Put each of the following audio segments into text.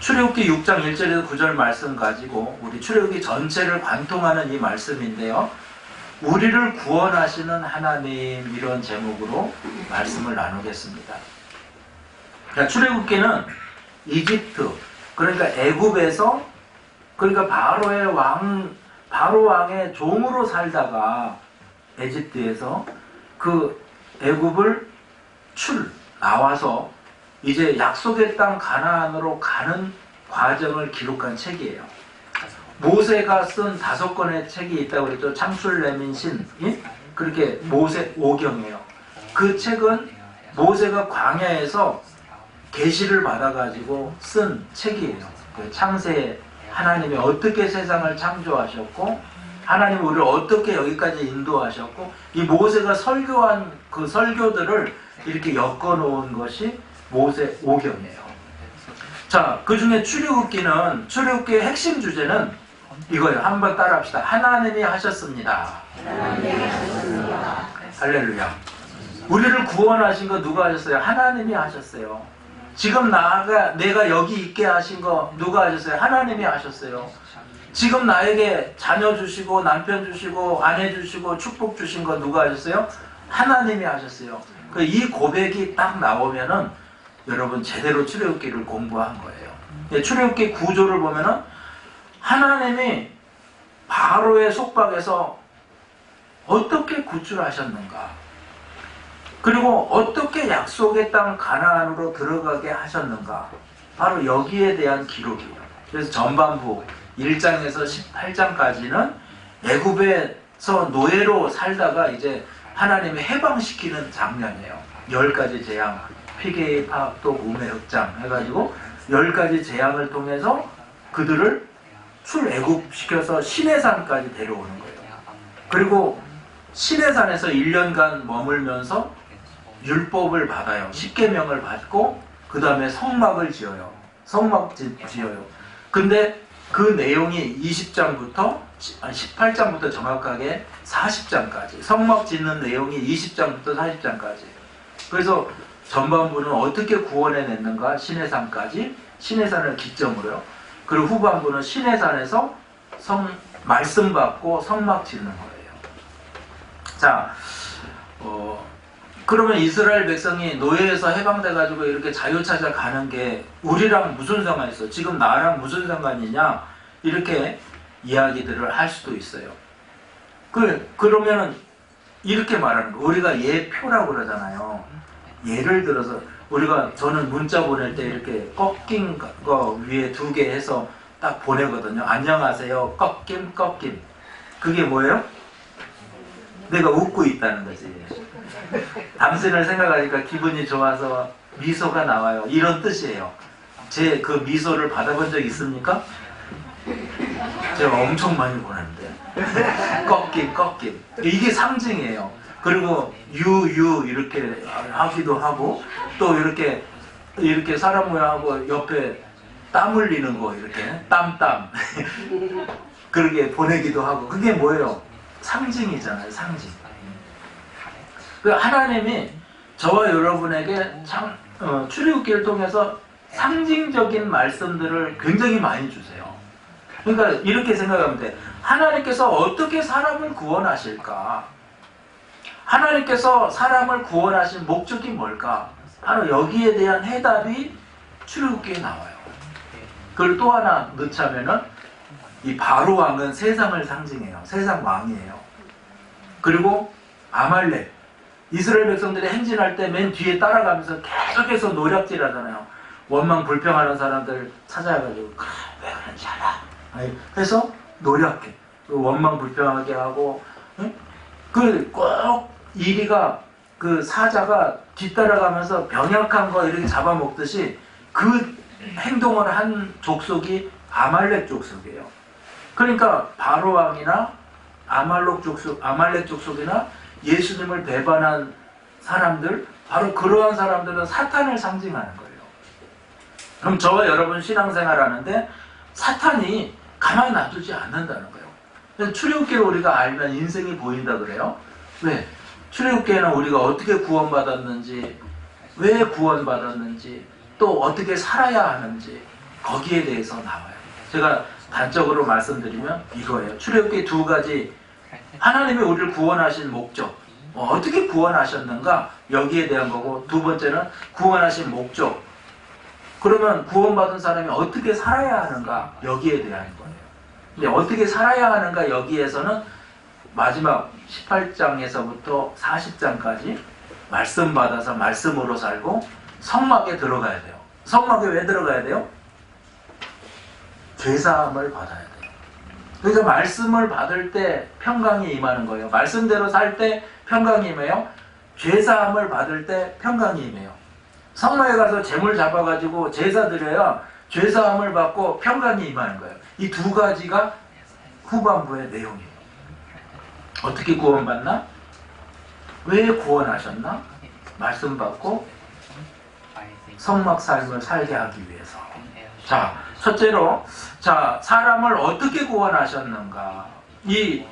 출애굽기 6장 1절에서 9절 말씀 가지고 우리 출애굽기 전체를 관통하는 이 말씀인데요. 우리를 구원하시는 하나님, 이런 제목으로 말씀을 나누겠습니다. 그러니까 출애굽기는 이집트, 그러니까 애굽에서, 그러니까 바로 왕의 종으로 살다가 에집트에서 그 애굽을 나와서 이제 약속의 땅 가나안으로 가는 과정을 기록한 책이에요. 모세가 쓴 5권의 책이 있다고 그랬죠. 창출, 레민, 신, 그렇게 모세 5경이에요. 그 책은 모세가 광야에서 계시를 받아가지고 쓴 책이에요. 그 창세에 하나님이 어떻게 세상을 창조하셨고, 하나님이 우리를 어떻게 여기까지 인도하셨고, 이 모세가 설교한 그 설교들을 이렇게 엮어놓은 것이 모세 5경이에요. 자, 그 중에 출애굽기의 핵심 주제는 이거예요. 한번 따라합시다. 하나님이 하셨습니다. 할렐루야. 우리를 구원하신 거 누가 하셨어요? 하나님이 하셨어요. 지금 내가 여기 있게 하신 거 누가 하셨어요? 하나님이 하셨어요. 지금 나에게 자녀 주시고 남편 주시고 아내 주시고 축복 주신 거 누가 하셨어요? 하나님이 하셨어요. 이 고백이 딱 나오면은 여러분 제대로 출애굽기를 공부한 거예요. 출애굽기 구조를 보면은 하나님이 바로의 속박에서 어떻게 구출하셨는가, 그리고 어떻게 약속의 땅 가나안으로 들어가게 하셨는가, 바로 여기에 대한 기록이에요. 그래서 전반부 1장에서 18장까지는 애굽에서 노예로 살다가 이제 하나님이 해방시키는 장면이에요. 10가지 재앙, 피개의 파독, 우매, 흑장 해가지고 10가지 재앙을 통해서 그들을 출애굽시켜서 시내산까지 데려오는 거예요. 그리고 시내산에서 1년간 머물면서 율법을 받아요. 십계명을 받고 그 다음에 성막을 지어요. 근데 그 내용이 18장부터 정확하게 40장까지, 성막 짓는 내용이 20장부터 40장까지. 그래서 전반부는 어떻게 구원해냈는가, 시내산까지, 시내산을 기점으로요. 그리고 후반부는 시내산에서 말씀 받고 성막 짓는 거예요. 자, 그러면 이스라엘 백성이 노예에서 해방돼가지고 이렇게 자유 찾아가는 게 우리랑 무슨 상관이 있어? 지금 나랑 무슨 상관이냐? 이렇게 이야기들을 할 수도 있어요. 그러면은 이렇게 말하는 거, 우리가 예표라고 그러잖아요. 예를 들어서 저는 문자 보낼 때 이렇게 꺾인 거 위에 2개 해서 딱 보내거든요. 안녕하세요. 꺾임. 그게 뭐예요? 내가 웃고 있다는 거지. 당신을 생각하니까 기분이 좋아서 미소가 나와요. 이런 뜻이에요. 제 그 미소를 받아본 적 있습니까? 제가 엄청 많이 보냈는데. 꺾임. 이게 상징이에요. 그리고 유 이렇게 하기도 하고, 또 이렇게 사람 모양하고 옆에 땀 흘리는 거, 이렇게 땀 그렇게 보내기도 하고. 그게 뭐예요? 상징이잖아요. 상징. 하나님이 저와 여러분에게 출애굽기를 통해서 상징적인 말씀들을 굉장히 많이 주세요. 그러니까 이렇게 생각하면 돼. 하나님께서 어떻게 사람을 구원하실까? 하나님께서 사람을 구원하신 목적이 뭘까? 바로 여기에 대한 해답이 출애굽기에 나와요. 그걸 또 하나 넣자면은 이 바로 왕은 세상을 상징해요. 세상 왕이에요. 그리고 아말렉, 이스라엘 백성들이 행진할 때 맨 뒤에 따라가면서 계속해서 노략질 하잖아요. 원망 불평하는 사람들 찾아가지고 왜 그런지 알아? 해서 노략해. 원망 불평하게 하고, 꼭 이리가 그 사자가 뒤따라가면서 병약한 거 이렇게 잡아먹듯이 그 행동을 한 족속이 아말렉 족속이에요. 그러니까 바로 왕이나 아말렉 족속이나 예수님을 배반한 사람들, 바로 그러한 사람들은 사탄을 상징하는 거예요. 그럼 저와 여러분 신앙생활 하는데 사탄이 가만히 놔두지 않는다는 거예요. 그래서 출애굽기를 우리가 알면 인생이 보인다 그래요. 왜? 출애굽기에는 우리가 어떻게 구원받았는지, 왜 구원받았는지, 또 어떻게 살아야 하는지, 거기에 대해서 나와요. 제가 단적으로 말씀드리면 이거예요. 출애굽기 2가지 하나님이 우리를 구원하신 목적, 어떻게 구원하셨는가 여기에 대한 거고, 두 번째는 구원하신 목적, 그러면 구원받은 사람이 어떻게 살아야 하는가 여기에 대한 거예요. 근데 어떻게 살아야 하는가 여기에서는 마지막 18장에서부터 40장까지 말씀 받아서 말씀으로 살고 성막에 들어가야 돼요. 성막에 왜 들어가야 돼요? 죄사함을 받아야 돼요. 그러니까 말씀을 받을 때 평강이 임하는 거예요. 말씀대로 살 때 평강이 임해요. 죄사함을 받을 때 평강이 임해요. 성막에 가서 재물 잡아가지고 제사 드려야 죄사함을 받고 평강이 임하는 거예요. 이 두 가지가 후반부의 내용이에요. 어떻게 구원받나? 왜 구원하셨나? 말씀 받고 성막 삶을 살게 하기 위해서. 자, 첫째로, 자, 사람을 어떻게 구원하셨는가? 이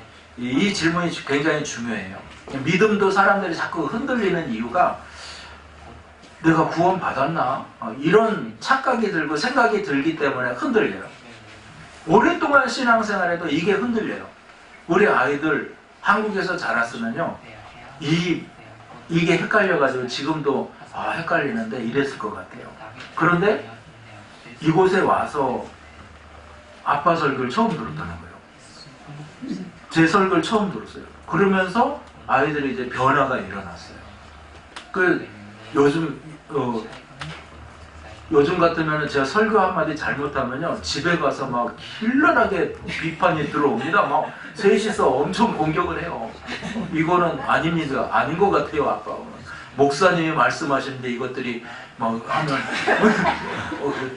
질문이 굉장히 중요해요. 믿음도 사람들이 자꾸 흔들리는 이유가 내가 구원받았나? 이런 착각이 들고 생각이 들기 때문에 흔들려요. 오랫동안 신앙생활에도 이게 흔들려요. 우리 아이들 한국에서 자랐으면요, 이게 헷갈려가지고 지금도 헷갈리는데 이랬을 것 같아요. 그런데 이곳에 와서 아빠 설교를 처음 들었다는 거예요. 제 설교를 처음 들었어요. 그러면서 아이들이 이제 변화가 일어났어요. 요즘 같으면 제가 설교 한마디 잘못하면요, 집에 가서 막 힐난하게 비판이 들어옵니다. 막 셋이서 엄청 공격을 해요. 이거는 아닙니다. 아닌 것 같아요, 아빠. 목사님이 말씀하시는데 이것들이 막 하면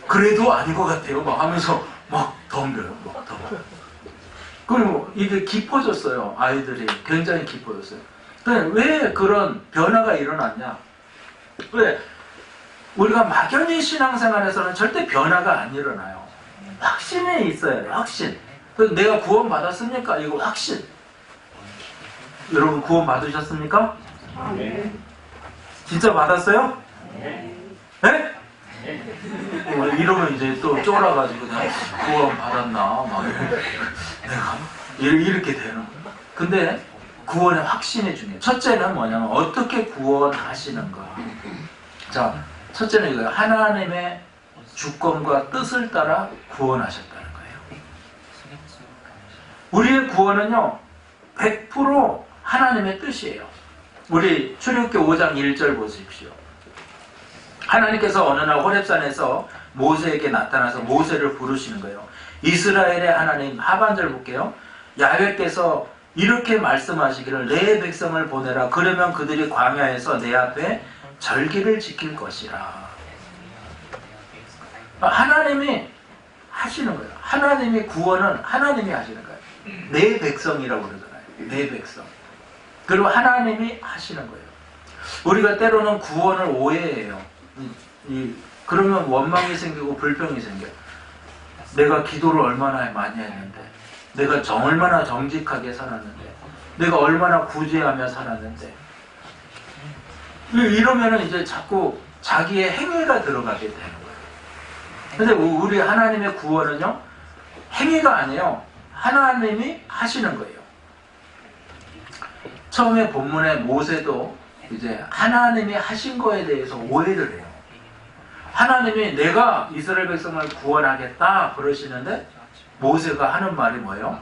그래도 아닌 것 같아요. 막 하면서 막 덤벼요. 막 덤벼요. 그리고 이게 깊어졌어요. 아이들이 굉장히 깊어졌어요. 왜 그런 변화가 일어났냐? 왜? 우리가 막연히 신앙생활에서는 절대 변화가 안 일어나요. 확신이 있어요. 확신. 그래서 내가 구원받았습니까? 이거 확신. 여러분 구원 받으셨습니까? 네. 진짜 받았어요? 네. 네? 이러면 이제 또 쫄아가지고 내가 구원 받았나? 막 내가 이렇게 되는 거예요. 근데 구원의 확신이 중요해요. 첫째는 뭐냐면 어떻게 구원하시는가. 자, 첫째는 이거예요. 하나님의 주권과 뜻을 따라 구원하셨다는 거예요. 우리의 구원은요, 100% 하나님의 뜻이에요. 우리 출애굽기 5장 1절 보십시오. 하나님께서 어느 날 호렙산에서 모세에게 나타나서 모세를 부르시는 거예요. 이스라엘의 하나님, 하반절 볼게요. 야훼께서 이렇게 말씀하시기를 내 백성을 보내라. 그러면 그들이 광야에서 내 앞에 절기를 지킬 것이라. 하나님이 하시는 거예요. 하나님의 구원은 하나님이 하시는 거예요. 내 백성이라고 그러잖아요. 내 백성. 그리고 하나님이 하시는 거예요. 우리가 때로는 구원을 오해해요. 그러면 원망이 생기고 불평이 생겨요. 내가 기도를 얼마나 많이 했는데, 내가 얼마나 정직하게 살았는데, 내가 얼마나 구제하며 살았는데, 이러면 이제 자꾸 자기의 행위가 들어가게 되는 거예요. 근데 우리 하나님의 구원은요, 행위가 아니에요. 하나님이 하시는 거예요. 처음에 본문에 모세도 이제 하나님이 하신 거에 대해서 오해를 해요. 하나님이 내가 이스라엘 백성을 구원하겠다 그러시는데 모세가 하는 말이 뭐예요?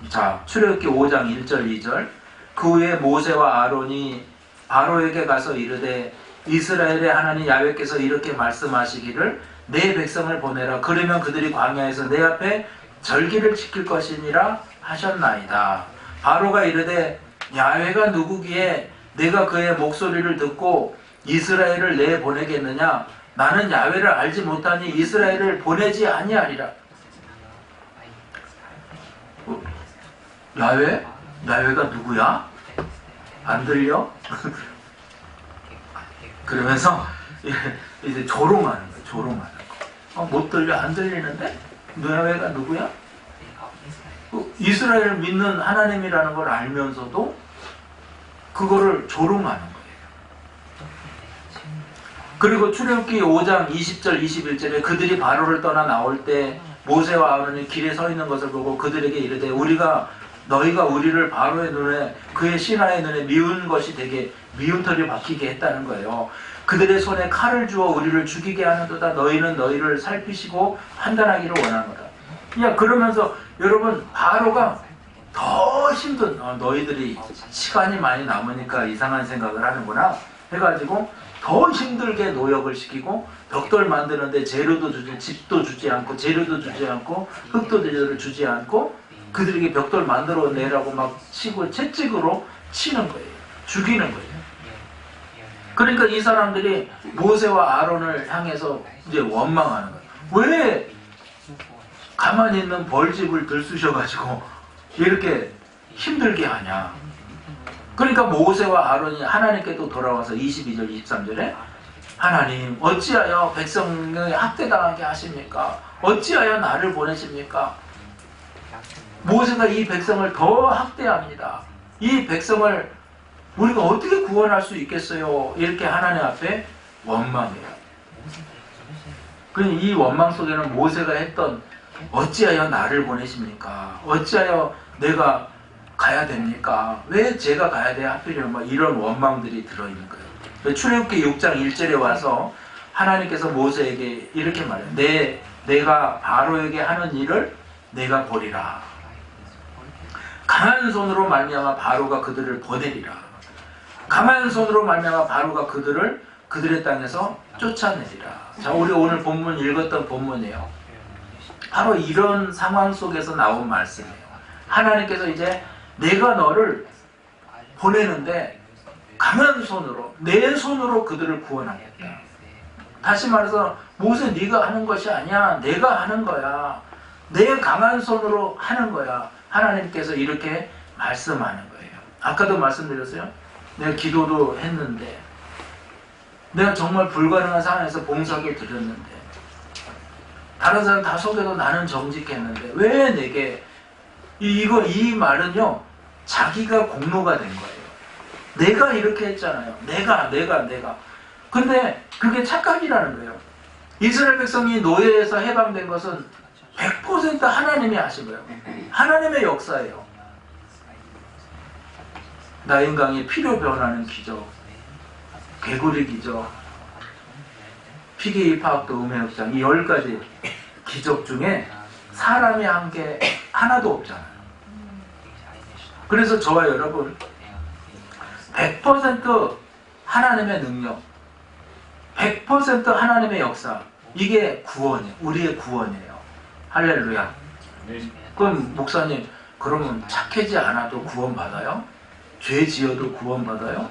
자, 출애굽기 5장 1절 2절. 그 후에 모세와 아론이 바로에게 가서 이르되 이스라엘의 하나님 야훼께서 이렇게 말씀하시기를 내 백성을 보내라. 그러면 그들이 광야에서 내 앞에 절기를 지킬 것이니라 하셨나이다. 바로가 이르되 야훼가 누구기에 내가 그의 목소리를 듣고 이스라엘을 내보내겠느냐? 나는 야훼를 알지 못하니 이스라엘을 보내지 아니하리라. 야훼? 야훼가 누구야? 안 들려? 그러면서 이제 조롱하는 거예요. 조롱하는 거. 못 들려? 안 들리는데? 야훼가 누구야? 이스라엘을 믿는 하나님이라는 걸 알면서도 그거를 조롱하는 거예요. 그리고 출애굽기 5장 20절 21절에 그들이 바로를 떠나 나올 때 모세와 아론이 길에 서 있는 것을 보고 그들에게 이르되 너희가 우리를 바로의 눈에 그의 신하의 눈에 미운 것이 되게 미운 털이 박히게 했다는 거예요. 그들의 손에 칼을 주어 우리를 죽이게 하는도다. 너희는 너희를 살피시고 판단하기를 원하노라. 야, 그러면서 여러분 바로가 더 힘든 너희들이 시간이 많이 남으니까 이상한 생각을 하는구나 해가지고 더 힘들게 노역을 시키고 벽돌 만드는데 재료도 주지, 집도 주지 않고 재료도 주지 않고 흙도 주지 않고 그들에게 벽돌 만들어 내라고 막 치고 채찍으로 치는 거예요. 죽이는 거예요. 그러니까 이 사람들이 모세와 아론을 향해서 이제 원망하는 거예요. 왜 가만히 있는 벌집을 들쑤셔가지고 이렇게 힘들게 하냐. 그러니까 모세와 아론이 하나님께도 돌아와서 22절 23절에 하나님 어찌하여 백성을 학대당하게 하십니까? 어찌하여 나를 보내십니까? 모세가 이 백성을 더 학대합니다. 이 백성을 우리가 어떻게 구원할 수 있겠어요? 이렇게 하나님 앞에 원망해요. 이 원망 속에는 모세가 했던 어찌하여 나를 보내십니까? 어찌하여 내가 가야 됩니까? 왜 제가 가야 돼? 하필이면 막 이런 원망들이 들어있는 거예요. 출애굽기 6장 1절에 와서 하나님께서 모세에게 이렇게 말해요. 내가 바로에게 하는 일을 내가 보리라. 강한 손으로 말미암아 바로가 그들을 보내리라. 강한 손으로 말미암아 바로가 그들의 땅에서 쫓아내리라. 자, 우리 오늘 본문 읽었던 본문이에요. 바로 이런 상황 속에서 나온 말씀이에요. 하나님께서 이제 내가 너를 보내는데 강한 손으로 내 손으로 그들을 구원하겠다. 다시 말해서 모세 네가 하는 것이 아니야. 내가 하는 거야. 내 강한 손으로 하는 거야. 하나님께서 이렇게 말씀하는 거예요. 아까도 말씀드렸어요. 내가 기도도 했는데 내가 정말 불가능한 상황에서 봉사도 드렸는데 다른 사람 다 속여도 나는 정직했는데 왜 내게 이 말은요 자기가 공로가 된 거예요. 내가 이렇게 했잖아요. 내가 근데 그게 착각이라는 거예요. 이스라엘 백성이 노예에서 해방된 것은 100% 하나님이 하신 거예요. 하나님의 역사예요. 나인강의 피로 변하는 기적, 개구리 기적, 피계의 파학도 음해역장, 이 10가지 기적 중에 사람이 한 게 하나도 없잖아요. 그래서 저와 여러분 100% 하나님의 능력, 100% 하나님의 역사, 이게 구원이에요. 우리의 구원이에요. 할렐루야. 그럼 목사님, 그러면 착하지 않아도 구원받아요? 죄 지어도 구원받아요?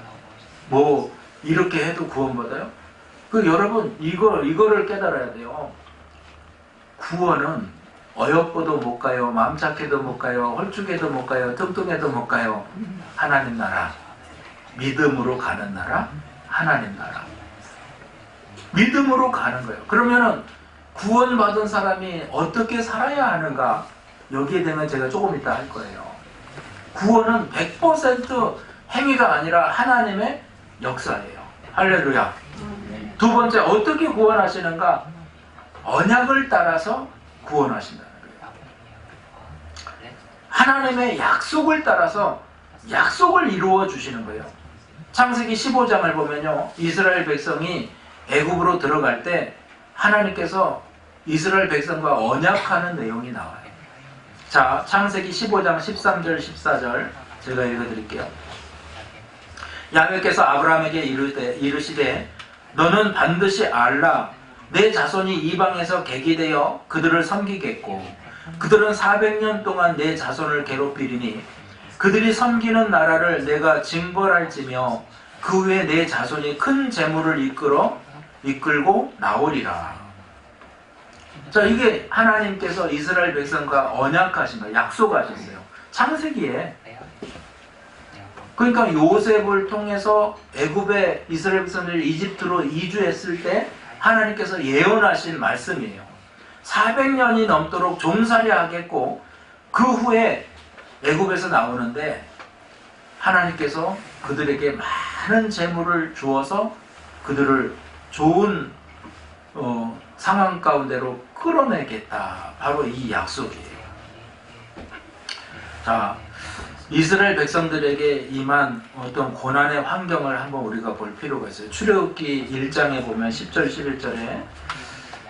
뭐 이렇게 해도 구원받아요? 여러분 이거를 깨달아야 돼요. 구원은 어여뻐도 못 가요. 마음 착해도 못 가요. 홀쭉해도 못 가요. 뚱뚱해도 못 가요. 하나님 나라. 믿음으로 가는 나라. 하나님 나라. 믿음으로 가는 거예요. 그러면은 구원받은 사람이 어떻게 살아야 하는가? 여기에 대면 제가 조금 이따 할 거예요. 구원은 100% 행위가 아니라 하나님의 역사예요. 할렐루야. 두 번째, 어떻게 구원하시는가? 언약을 따라서 구원하신다는 거예요. 하나님의 약속을 따라서 약속을 이루어 주시는 거예요. 창세기 15장을 보면요, 이스라엘 백성이 애굽으로 들어갈 때 하나님께서 이스라엘 백성과 언약하는 내용이 나와요. 자, 창세기 15장 13절 14절 제가 읽어드릴게요. 야훼께서 아브라함에게 이르시되 너는 반드시 알라. 내 자손이 이방에서 객이되어 그들을 섬기겠고 그들은 400년 동안 내 자손을 괴롭히리니 그들이 섬기는 나라를 내가 징벌할지며 그 후에 내 자손이 큰 재물을 이끌고 나오리라. 자, 이게 하나님께서 이스라엘 백성과 언약하신 거예요. 약속하셨어요. 창세기에. 그러니까 요셉을 통해서 애굽의 이스라엘 백성들이 이집트로 이주했을 때 하나님께서 예언하신 말씀이에요. 400년이 넘도록 종살이 하겠고 그 후에 애굽에서 나오는데 하나님께서 그들에게 많은 재물을 주어서 그들을 좋은 상황 가운데로 끌어내겠다. 바로 이 약속이에요. 자, 이스라엘 백성들에게 임한 어떤 고난의 환경을 한번 우리가 볼 필요가 있어요. 출애굽기 1장에 보면 10절 11절에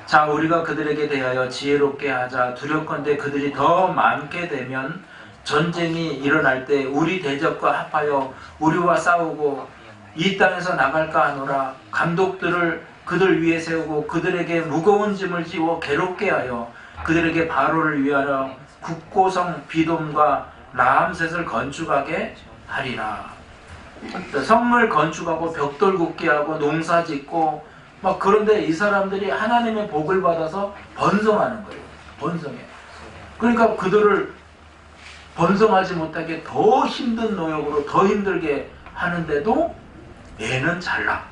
자, 우리가 그들에게 대하여 지혜롭게 하자. 두렵건대 그들이 더 많게 되면 전쟁이 일어날 때 우리 대적과 합하여 우리와 싸우고 이 땅에서 나갈까 하노라. 감독들을 그들 위에 세우고 그들에게 무거운 짐을 지워 괴롭게 하여 그들에게 바로를 위하여 국고성 비돔과 라암셋을 건축하게 하리라. 성을 건축하고 벽돌 굽게 하고 농사 짓고 막 그런데 이 사람들이 하나님의 복을 받아서 번성하는 거예요. 번성해. 그러니까 그들을 번성하지 못하게 더 힘든 노역으로 더 힘들게 하는데도 애는 잘나.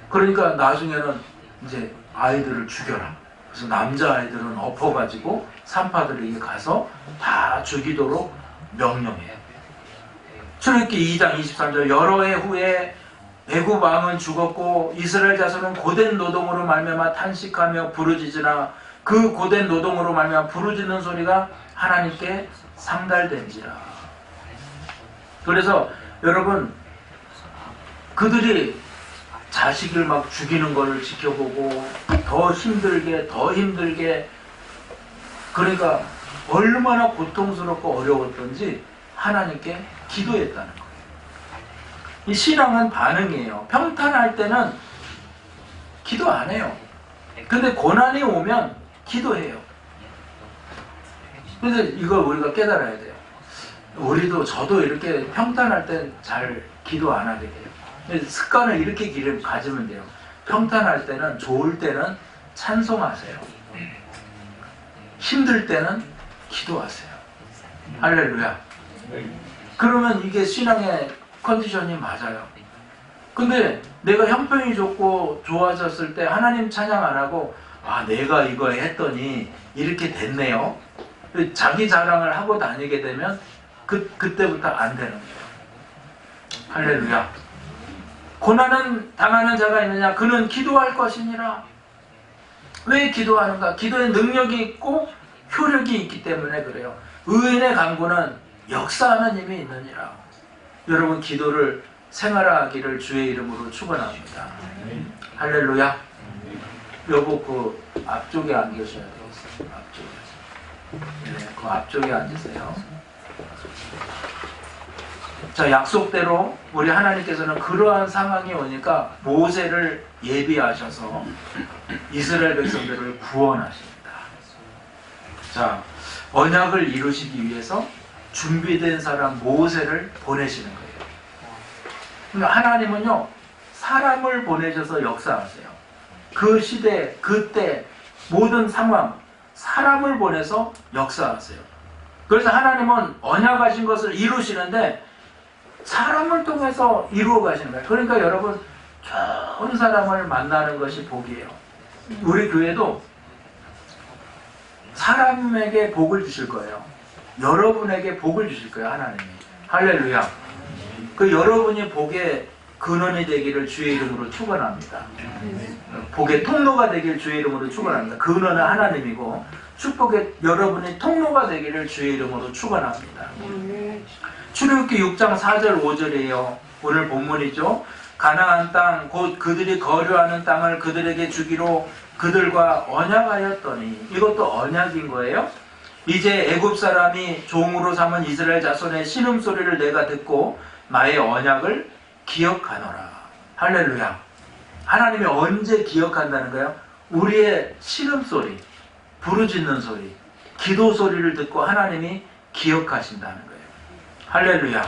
그러니까 나중에는 이제 아이들을 죽여라. 그래서 남자아이들은 엎어가지고 산파들에게 가서 다 죽이도록 명령해요. 출애굽기 2장 23절 여러 해 후에 애굽 왕은 죽었고 이스라엘 자손은 고된 노동으로 말미암아 탄식하며 부르짖으나 그 고된 노동으로 말미암아 부르짖는 소리가 하나님께 상달된지라. 그래서 여러분 그들이 자식을 막 죽이는 걸 지켜보고 더 힘들게 그러니까 얼마나 고통스럽고 어려웠던지 하나님께 기도했다는 거예요. 이 신앙은 반응이에요. 평탄할 때는 기도 안 해요. 근데 고난이 오면 기도해요. 근데 이걸 우리가 깨달아야 돼요. 저도 이렇게 평탄할 땐 잘 기도 안 하게 돼요. 습관을 이렇게 가지면 돼요. 평탄할 때는, 좋을 때는 찬송하세요. 힘들 때는 기도하세요. 할렐루야. 그러면 이게 신앙의 컨디션이 맞아요. 근데 내가 형편이 좋고 좋아졌을 때 하나님 찬양 안 하고 내가 이거 했더니 이렇게 됐네요. 자기 자랑을 하고 다니게 되면 그때부터 안 되는 거예요. 할렐루야. 고난은 당하는 자가 있느냐? 그는 기도할 것이니라. 왜 기도하는가? 기도에 능력이 있고 효력이 있기 때문에 그래요. 의인의 간구는 역사하는 힘이 있느니라. 여러분 기도를 생활하기를 주의 이름으로 축원합니다. 할렐루야. 여보 그 앞쪽에 안 계셔야 되겠어요. 앞쪽에. 네, 그 앞쪽에 앉으세요. 자, 약속대로 우리 하나님께서는 그러한 상황이 오니까 모세를 예비하셔서 이스라엘 백성들을 구원하십니다. 자, 언약을 이루시기 위해서 준비된 사람 모세를 보내시는 거예요. 그러니까 하나님은요, 사람을 보내셔서 역사하세요. 그 시대, 그때, 모든 상황, 사람을 보내서 역사하세요. 그래서 하나님은 언약하신 것을 이루시는데 사람을 통해서 이루어 가시는 거예요. 그러니까 여러분, 좋은 사람을 만나는 것이 복이에요. 우리 교회도 사람에게 복을 주실 거예요. 여러분에게 복을 주실 거예요, 하나님이. 할렐루야. 그 여러분이 복의 근원이 되기를 주의 이름으로 축원합니다. 복의 통로가 되기를 주의 이름으로 축원합니다. 근원은 하나님이고 축복의 여러분이 통로가 되기를 주의 이름으로 축원합니다. 출애굽기 6장 4절 5절이에요. 오늘 본문이죠. 가나안 땅 곧 그들이 거류하는 땅을 그들에게 주기로 그들과 언약하였더니, 이것도 언약인 거예요. 이제 애굽 사람이 종으로 삼은 이스라엘 자손의 신음소리를 내가 듣고 나의 언약을 기억하노라. 할렐루야. 하나님이 언제 기억한다는 거예요? 우리의 신음소리, 부르짖는 소리, 기도 소리를 듣고 하나님이 기억하신다는 거예요. 할렐루야.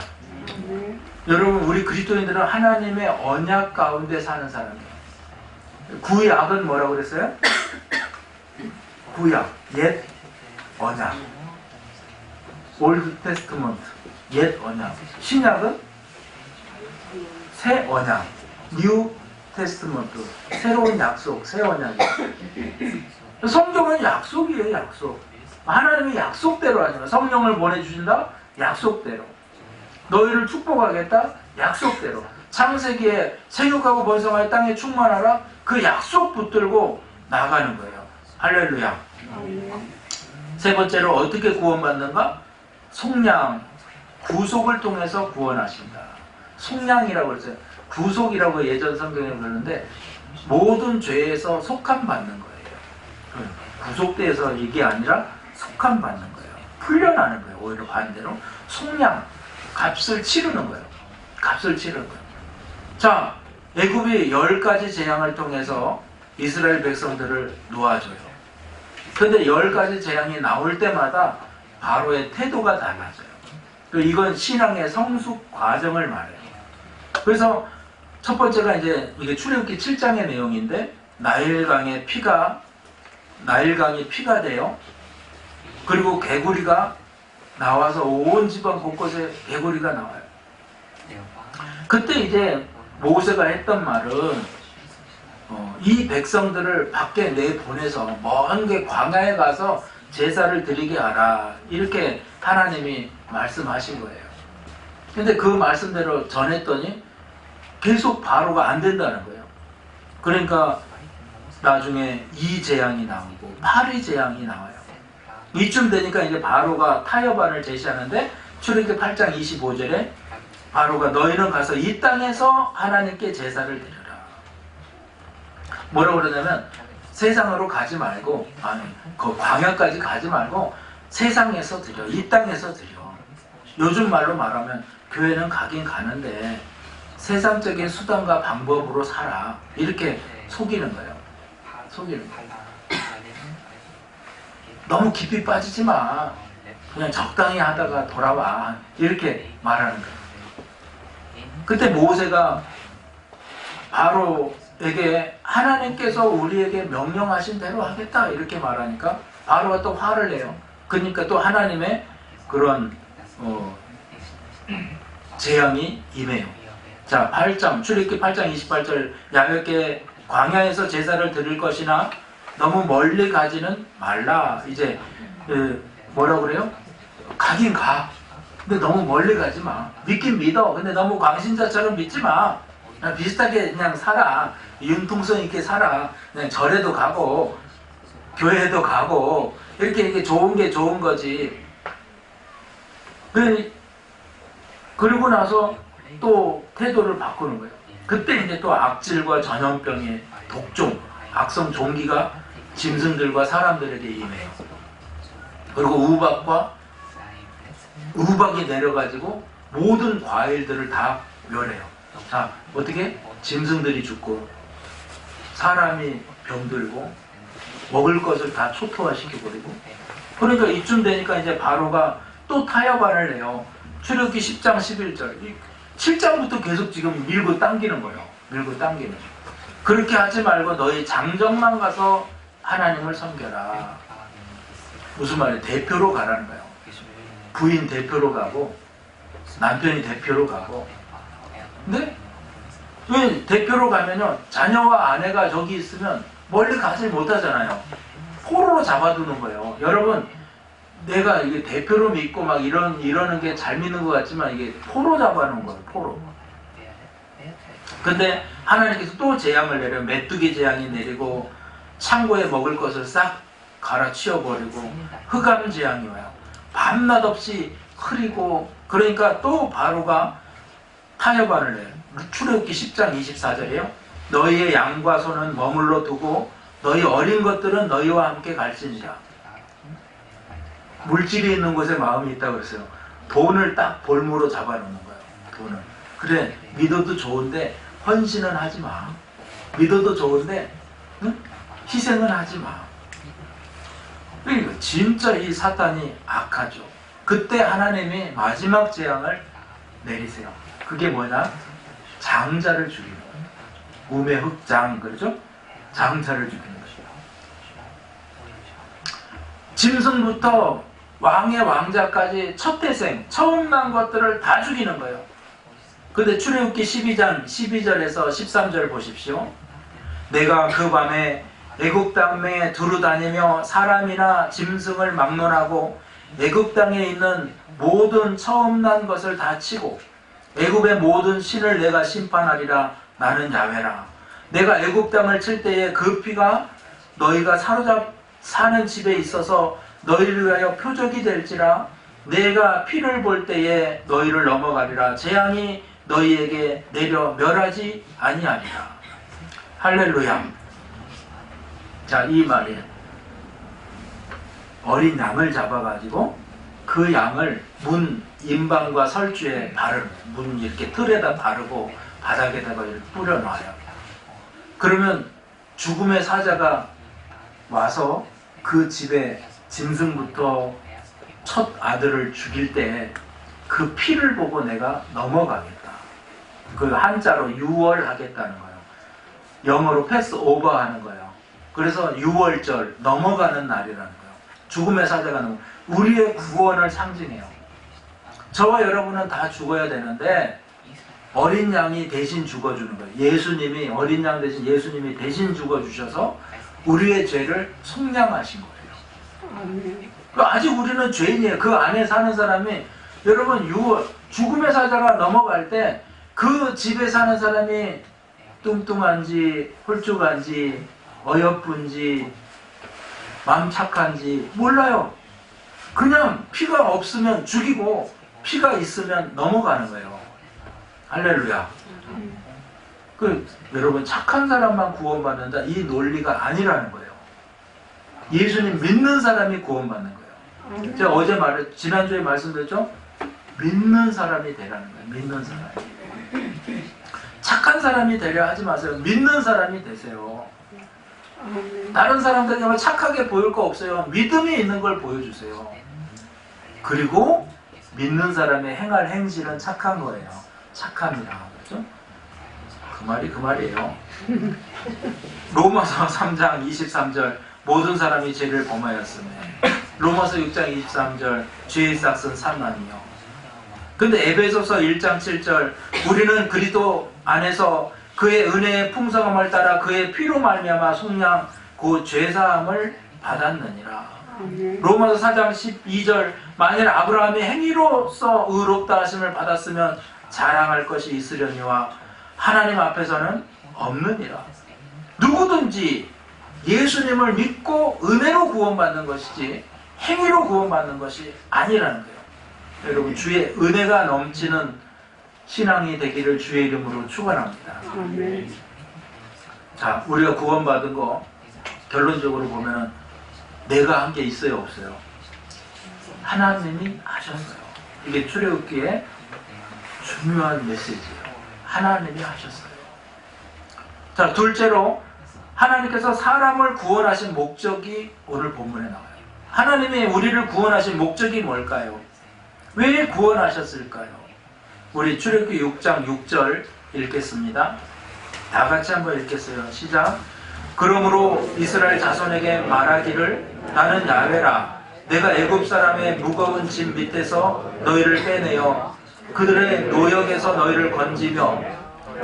여러분, 우리 그리스도인들은 하나님의 언약 가운데 사는 사람이에요. 구약은 뭐라고 그랬어요? 구약, 옛 언약. 올드 테스트먼트, 옛 언약. 신약은 새 언약, 뉴 테스트먼트, 새로운 약속, 새 언약이에요. 성경은 약속이에요, 약속. 하나님이 약속대로 하시는 거예요. 성령을 보내주신다? 약속대로. 너희를 축복하겠다? 약속대로. 창세기에 생육하고 번성하여 땅에 충만하라 그 약속 붙들고 나가는 거예요. 할렐루야. 세 번째로 어떻게 구원받는가? 속량, 구속을 통해서 구원하신다. 속량이라고 그랬어요. 구속이라고 예전 성경에 그러는데 모든 죄에서 속함 받는 거예요. 구속돼서 이게 아니라 속함 받는 거예요. 풀려나는 거예요. 오히려 반대로 속량, 값을 치르는 거예요. 값을 치르는 거예요. 자, 애굽이 10가지 재앙을 통해서 이스라엘 백성들을 놓아줘요. 근데 10가지 재앙이 나올 때마다 바로의 태도가 달라져요. 이건 신앙의 성숙 과정을 말해요. 그래서 첫 번째가 이제 이게 출애굽기 7장의 내용인데 나일강이 피가 돼요. 그리고 개구리가 나와서 온 지방 곳곳에 개구리가 나와요. 그때 이제 모세가 했던 말은 이 백성들을 밖에 내보내서 먼 게 광야에 가서 제사를 드리게 하라 이렇게 하나님이 말씀하신 거예요. 근데 그 말씀대로 전했더니 계속 바로가 안 된다는 거예요. 그러니까 나중에 2재앙이 나오고 8위 재앙이 나와요. 이쯤 되니까 이제 바로가 타협안을 제시하는데 출애굽기 8장 25절에 바로가 너희는 가서 이 땅에서 하나님께 제사를 드려라. 뭐라고 그러냐면 세상으로 가지 말고 그 광야까지 가지 말고 세상에서 드려. 이 땅에서 드려. 요즘 말로 말하면 교회는 가긴 가는데 세상적인 수단과 방법으로 살아. 이렇게 속이는 거예요. 속이는 거예요. 너무 깊이 빠지지 마. 그냥 적당히 하다가 돌아와. 이렇게 말하는 거예요. 그때 모세가 바로에게 하나님께서 우리에게 명령하신 대로 하겠다 이렇게 말하니까 바로가 또 화를 내요. 그러니까 또 하나님의 그런 재앙이 임해요. 자, 8장 출애굽기 8장 28절 야훼께 광야에서 제사를 드릴 것이나 너무 멀리 가지는 말라. 이제 뭐라고 그래요? 가긴 가. 근데 너무 멀리 가지 마. 믿긴 믿어. 근데 너무 광신자처럼 믿지 마. 그냥 비슷하게 그냥 살아. 융통성 있게 살아. 그냥 절에도 가고 교회에도 가고 이렇게 좋은 게 좋은 거지. 그리고 나서 또 태도를 바꾸는 거예요. 그때 이제 또 악질과 전염병의 독종, 악성 종기가 짐승들과 사람들에게 임해요. 그리고 우박이 내려가지고 모든 과일들을 다 멸해요. 자, 어떻게? 짐승들이 죽고 사람이 병들고 먹을 것을 다 초토화시켜버리고. 그러니까 이쯤 되니까 이제 바로가 또 타협안을 내요. 출애굽기 10장 11절 7장부터 계속 지금 밀고 당기는 거예요. 밀고 당기는 거예요. 그렇게 하지 말고 너희 장정만 가서 하나님을 섬겨라. 무슨 말이에요? 대표로 가라는 거예요. 부인 대표로 가고 남편이 대표로 가고. 근데 왜 대표로 가면요 자녀와 아내가 저기 있으면 멀리 가지 못하잖아요. 포로로 잡아두는 거예요. 여러분, 내가 이게 대표로 믿고 막 이러는 게 잘 믿는 것 같지만 이게 포로 잡아놓은 거예요. 포로. 근데 하나님께서 또 재앙을 내려 메뚜기 재앙이 내리고 창고에 먹을 것을 싹 갈아치워버리고 흑암 재앙이 와요. 밤낮 없이 흐리고. 그러니까 또 바로가 타협안을 내요. 출애굽기 10장 24절이에요. 너희의 양과 소는 머물러 두고 너희 어린 것들은 너희와 함께 갈지니라. 물질이 있는 곳에 마음이 있다고 그랬어요. 돈을 딱 볼모로 잡아놓는 거예요. 돈을. 그래, 믿어도 좋은데 헌신은 하지 마. 믿어도 좋은데 희생은 하지 마. 그러니까 진짜 이 사탄이 악하죠. 그때 하나님이 마지막 재앙을 내리세요. 그게 뭐냐? 장자를 죽이는 거예요. 우매 흑장, 그렇죠? 장자를 죽이는 것이죠. 짐승부터 왕의 왕자까지 첫 태생, 처음 난 것들을 다 죽이는 거예요. 근데 출애굽기 12장 12절에서 13절 보십시오. 내가 그 밤에 애굽 땅에 두루 다니며 사람이나 짐승을 막론하고 애굽 땅에 있는 모든 처음 난 것을 다 치고 애굽의 모든 신을 내가 심판하리라. 나는 야훼라. 내가 애굽 땅을 칠 때에 그 피가 너희가 사로잡 사는 집에 있어서 너희를 위하여 표적이 될지라. 내가 피를 볼 때에 너희를 넘어가리라. 재앙이 너희에게 내려 멸하지 아니하리라. 할렐루야. 자, 이 말이 어린 양을 잡아가지고 그 양을 문 임방과 설주에 문 이렇게 틀에다 바르고 바닥에다가 이렇게 뿌려놔요. 그러면 죽음의 사자가 와서 그 집에 짐승부터 첫 아들을 죽일 때 그 피를 보고 내가 넘어가겠다. 그 한자로 유월하겠다는 거예요. 영어로 패스 오버 하는 거예요. 그래서 유월절, 넘어가는 날이라는 거예요. 죽음의 사자가 우리의 구원을 상징해요. 저와 여러분은 다 죽어야 되는데 어린 양이 대신 죽어주는 거예요. 예수님이, 어린 양 대신 예수님이 대신 죽어주셔서 우리의 죄를 속량하신 거예요. 아직 우리는 죄인이에요. 그 안에 사는 사람이, 여러분, 죽음의 사자가 넘어갈 때 그 집에 사는 사람이 뚱뚱한지 홀쭉한지 어여쁜지 마음 착한지 몰라요. 그냥 피가 없으면 죽이고 피가 있으면 넘어가는 거예요. 할렐루야. 여러분, 착한 사람만 구원받는다, 이 논리가 아니라는 거예요. 예수님 믿는 사람이 구원받는 거예요. 제가 어제 지난주에 말씀드렸죠? 믿는 사람이 되라는 거예요. 믿는 사람이. 착한 사람이 되려 하지 마세요. 믿는 사람이 되세요. 다른 사람들이 착하게 보일 거 없어요. 믿음이 있는 걸 보여주세요. 그리고 믿는 사람의 행할 행실은 착한 거예요. 착함이라. 그렇죠? 그 말이 그 말이에요. 로마서 3장 23절 모든 사람이 죄를 범하였으며, 로마서 6장 23절 죄의 싹은 사망이요. 근데 에베소서 1장 7절 우리는 그리스도 안에서 그의 은혜의 풍성함을 따라 그의 피로 말미암아 속량 그 죄사함을 받았느니라. 로마서 4장 12절 만일 아브라함이 행위로서 의롭다 하심을 받았으면 자랑할 것이 있으려니와 하나님 앞에서는 없느니라. 누구든지 예수님을 믿고 은혜로 구원받는 것이지 행위로 구원받는 것이 아니라는 거예요. 여러분, 주의 은혜가 넘치는 신앙이 되기를 주의 이름으로 축원합니다. 자, 우리가 구원받은 거 결론적으로 보면은 내가 한 게 있어요, 없어요? 하나님이 하셨어요. 이게 출애굽기의 중요한 메시지예요. 하나님이 하셨어요. 자, 둘째로 하나님께서 사람을 구원하신 목적이 오늘 본문에 나와요. 하나님이 우리를 구원하신 목적이 뭘까요? 왜 구원하셨을까요? 우리 출애굽기 6장 6절 읽겠습니다. 다 같이 한번 읽겠어요. 시작. 그러므로 이스라엘 자손에게 말하기를 나는 야훼라. 내가 애굽 사람의 무거운 짐 밑에서 너희를 빼내어 그들의 노역에서 너희를 건지며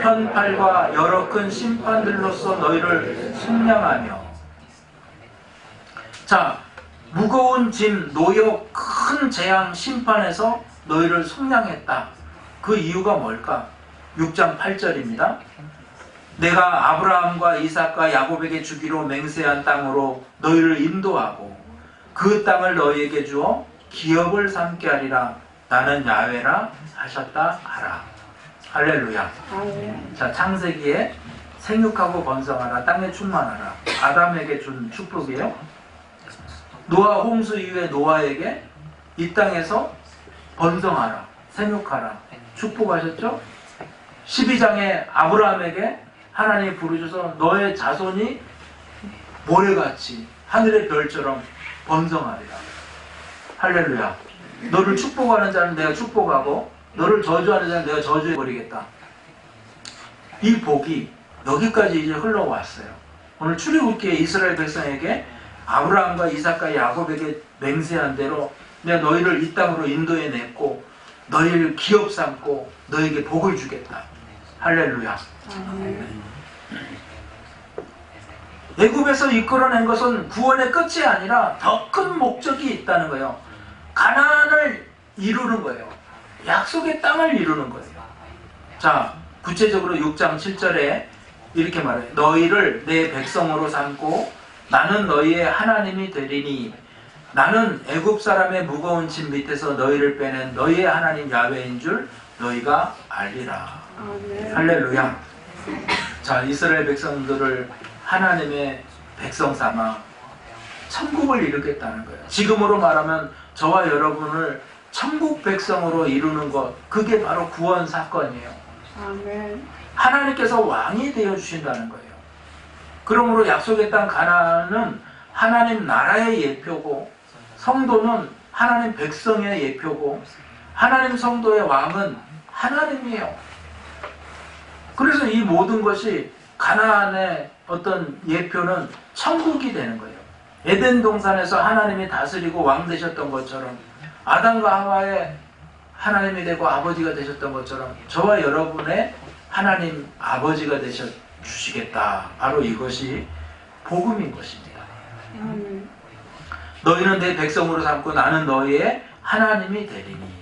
편팔과 여러 큰 심판들로서 너희를 속량하며. 자, 무거운 짐, 노역, 큰 재앙, 심판에서 너희를 속량했다. 그 이유가 뭘까? 6장 8절입니다. 내가 아브라함과 이삭과 야곱에게 주기로 맹세한 땅으로 너희를 인도하고 그 땅을 너희에게 주어 기업을 삼게 하리라. 나는 야훼라 하셨다 하라. 할렐루야. 자, 창세기에 생육하고 번성하라, 땅에 충만하라, 아담에게 준 축복이에요. 노아 홍수 이후에 노아에게 이 땅에서 번성하라, 생육하라 축복하셨죠. 12장에 아브라함에게 하나님이 부르셔서 너의 자손이 모래같이 하늘의 별처럼 번성하리라. 할렐루야. 너를 축복하는 자는 내가 축복하고 너를 저주하는 자는 내가 저주해버리겠다. 이 복이 여기까지 이제 흘러왔어요. 오늘 출애굽기에 이스라엘 백성에게 아브라함과 이삭과 야곱에게 맹세한 대로 내가 너희를 이 땅으로 인도해냈고 너희를 기업 삼고 너에게 복을 주겠다. 할렐루야. 애굽에서 이끌어낸 것은 구원의 끝이 아니라 더 큰 목적이 있다는 거예요. 가나안을 이루는 거예요. 약속의 땅을 이루는 거예요. 자, 구체적으로 6장 7절에 이렇게 말해요. 너희를 내 백성으로 삼고 나는 너희의 하나님이 되리니 나는 애굽 사람의 무거운 짐 밑에서 너희를 빼낸 너희의 하나님 야훼인 줄 너희가 알리라. 할렐루야. 자, 이스라엘 백성들을 하나님의 백성 삼아 천국을 이루겠다는 거예요. 지금으로 말하면 저와 여러분을 천국 백성으로 이루는 것, 그게 바로 구원 사건이에요. 아멘. 하나님께서 왕이 되어 주신다는 거예요. 그러므로 약속의 땅 가나안은 하나님 나라의 예표고, 성도는 하나님 백성의 예표고, 하나님 성도의 왕은 하나님이에요. 그래서 이 모든 것이 가나안의 어떤 예표는 천국이 되는 거예요. 에덴 동산에서 하나님이 다스리고 왕 되셨던 것처럼, 아담과 하와의 하나님이 되고 아버지가 되셨던 것처럼 저와 여러분의 하나님 아버지가 되셔 주시겠다. 바로 이것이 복음인 것입니다. 너희는 내 백성으로 삼고 나는 너희의 하나님이 되리니.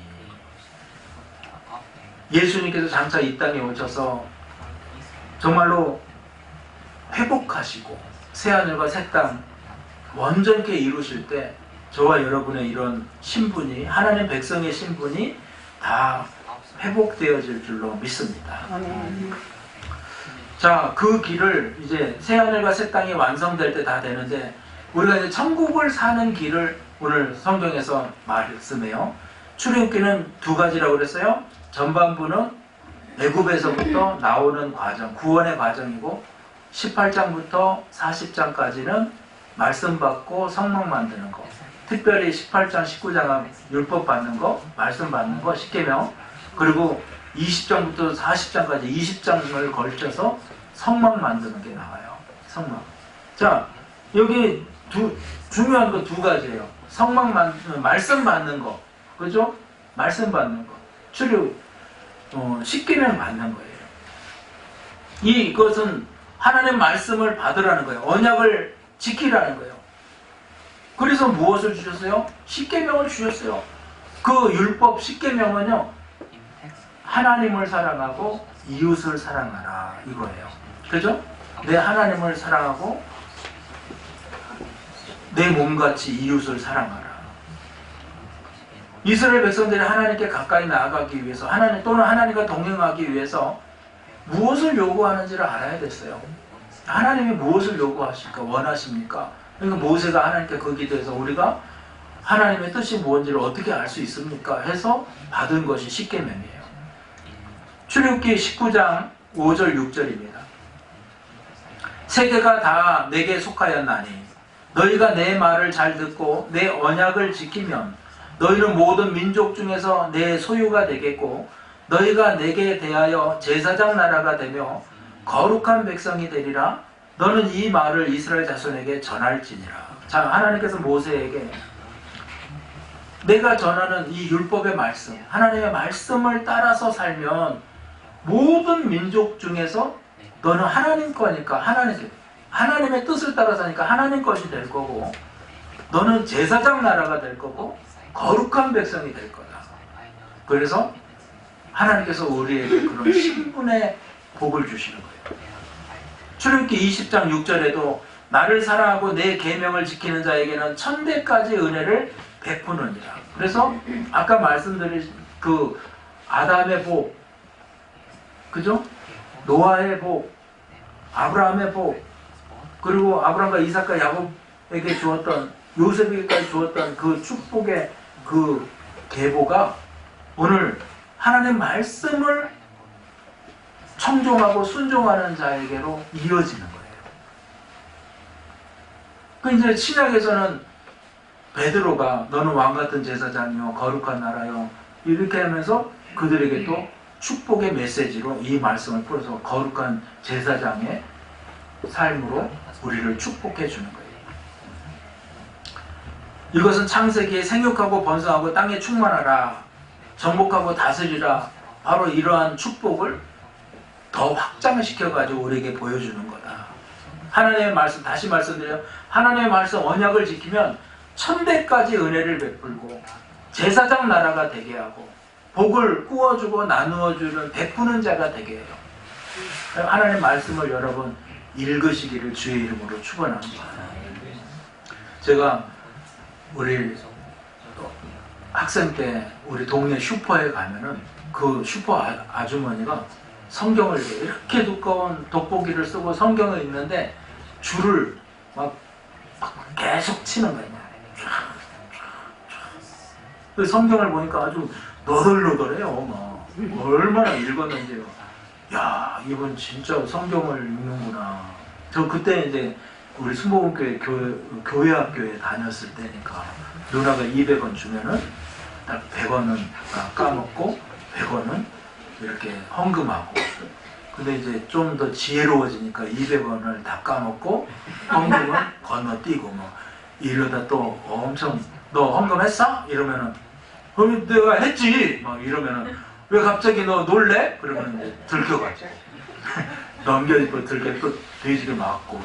예수님께서 장차 이 땅에 오셔서 정말로 회복하시고 새하늘과 새 땅 완전케 이루실 때 저와 여러분의 이런 신분이, 하나님 백성의 신분이 다 회복되어질 줄로 믿습니다. 자, 그 길을 이제 새하늘과 새 땅이 완성될 때 다 되는데, 우리가 이제 천국을 사는 길을 오늘 성경에서 말씀해요. 출애굽기는 두 가지라고 그랬어요. 전반부는 애굽에서부터 나오는 과정, 구원의 과정이고, 18장부터 40장까지는 말씀 받고 성막 만드는 거, 특별히 18장, 19장은 율법 받는 거, 말씀 받는 거, 십계명, 그리고 20장부터 40장까지 20장을 걸쳐서 성막 만드는 게 나와요. 성막. 자, 여기 중요한 거 두 가지예요. 말씀 받는 거, 그죠? 말씀 받는 거, 십계명 받는 거예요. 이것은 하나님 말씀을 받으라는 거예요. 언약을 지키라는 거예요. 그래서 무엇을 주셨어요? 십계명을 주셨어요. 그 율법 십계명은요, 하나님을 사랑하고 이웃을 사랑하라 이거예요. 그죠? 내 하나님을 사랑하고 내 몸같이 이웃을 사랑하라. 이스라엘 백성들이 하나님께 가까이 나아가기 위해서, 하나님 또는 하나님과 동행하기 위해서 무엇을 요구하는지를 알아야 됐어요. 하나님이 무엇을 요구하실까, 원하십니까? 그러니까 모세가 하나님께 거기에 대해서 우리가 하나님의 뜻이 뭔지를 어떻게 알 수 있습니까? 해서 받은 것이 십계명이에요. 출애굽기 19장 5절 6절입니다. 세계가 다 내게 속하였나니 너희가 내 말을 잘 듣고 내 언약을 지키면 너희는 모든 민족 중에서 내 소유가 되겠고 너희가 내게 대하여 제사장 나라가 되며 거룩한 백성이 되리라. 너는 이 말을 이스라엘 자손에게 전할지니라. 자, 하나님께서 모세에게 내가 전하는 이 율법의 말씀, 하나님의 말씀을 따라서 살면 모든 민족 중에서 너는 하나님 거니까 하나님의 뜻을 따라 사니까 하나님 것이 될 거고, 너는 제사장 나라가 될 거고 거룩한 백성이 될 거다. 그래서 하나님께서 우리에게 그런 신분의 복을 주시는 거예요. 출애굽기 20장 6절에도 나를 사랑하고 내 계명을 지키는 자에게는 천대까지 은혜를 베푸느니라. 그래서 아까 말씀드린 그 아담의 복, 그죠? 노아의 복, 아브라함의 복, 그리고 아브라함과 이삭과 야곱에게 주었던, 요셉에게까지 주었던 그 축복의 그 계보가 오늘 하나님 말씀을 청종하고 순종하는 자에게로 이어지는 거예요. 그 이제 신약에서는 베드로가 너는 왕같은 제사장이요 거룩한 나라요 이렇게 하면서 그들에게 또 축복의 메시지로 이 말씀을 풀어서 거룩한 제사장의 삶으로 우리를 축복해 주는 거예요. 이것은 창세기에 생육하고 번성하고 땅에 충만하라, 정복하고 다스리라, 바로 이러한 축복을 더 확장시켜가지고 우리에게 보여주는 거다. 하나님의 말씀, 다시 말씀드려요. 하나님의 말씀 언약을 지키면 천대까지 은혜를 베풀고 제사장 나라가 되게 하고 복을 꾸어주고 나누어주는 베푸는 자가 되게 해요. 하나님의 말씀을 여러분 읽으시기를 주의 이름으로 축원합니다. 제가 우리 학생 때 우리 동네 슈퍼에 가면은 그 슈퍼 아주머니가 성경을 이렇게 두꺼운 돋보기를 쓰고 성경을 읽는데 줄을 막 계속 치는 거예요. 그 성경을 보니까 아주 너덜너덜해요. 막 얼마나 읽었는지요. 야, 이분 진짜 성경을 읽는구나. 저 그때 이제 우리 순복음교회 교회 학교에 다녔을 때니까 누나가 200원 주면은 딱 100원은 까먹고 100원은 이렇게 헌금하고, 근데 이제 좀 더 지혜로워지니까 200원을 다 까먹고 헌금은 건너뛰고 뭐 이러다 또 엄청 너 헌금했어? 이러면은 그럼 내가 했지 막 이러면은 왜 갑자기 너 놀래? 그러면 이제 들켜가지고 넘겨짚고 들켜 또 돼지를 맞고.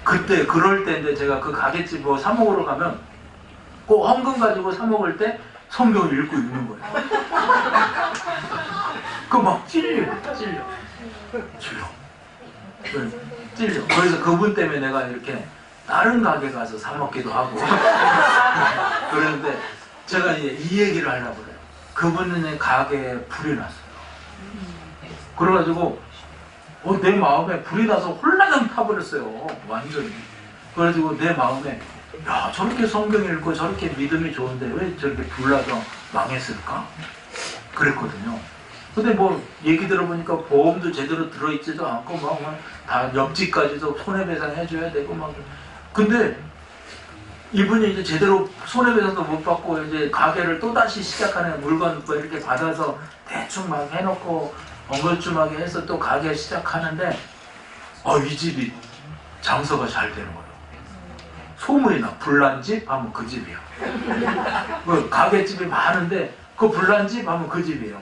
그때 그럴 때 이제 제가 그 가게집 뭐 사 먹으러 가면 꼭 헌금 가지고 사 먹을 때 성경을 읽고 있는 거예요. 그 막 찔려. 그래서 그분 때문에 내가 이렇게 다른 가게 가서 사 먹기도 하고 그런데 제가 이제 이 얘기를 하려고 그래요. 그분의 가게에 불이 났어요. 그래가지고 내 마음에 불이 나서 홀라당 타버렸어요. 완전히. 그래가지고 내 마음에 야, 저렇게 성경 읽고 저렇게 믿음이 좋은데 왜 저렇게 불나서 망했을까? 그랬거든요. 근데 뭐 얘기 들어보니까 보험도 제대로 들어있지도 않고 막 다 옆집까지도 손해배상 해줘야 되고 막. 근데 이분이 이제 제대로 손해배상도 못 받고 이제 가게를 또다시 시작하는 물건 뭐 이렇게 받아서 대충 막 해놓고 엉거주춤하게 해서 또 가게 시작하는데 이 집이 장사가 잘 되는 거예요. 소문이 나. 불난 집 하면 그 집이야. 그 가게집이 많은데 그 불난 집 하면 그 집이에요.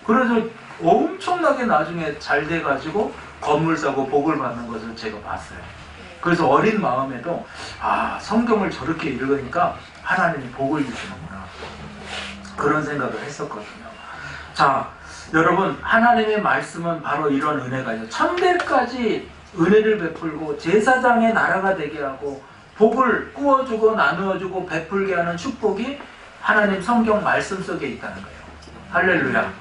그래서 엄청나게 나중에 잘 돼가지고 건물 사고 복을 받는 것을 제가 봤어요. 그래서 어린 마음에도 성경을 저렇게 읽으니까 하나님이 복을 주시는구나, 그런 생각을 했었거든요. 자, 여러분, 하나님의 말씀은 바로 이런 은혜가 있어요. 천대까지 은혜를 베풀고 제사장의 나라가 되게 하고 복을 꾸어주고 나누어주고 베풀게 하는 축복이 하나님 성경 말씀 속에 있다는 거예요. 할렐루야.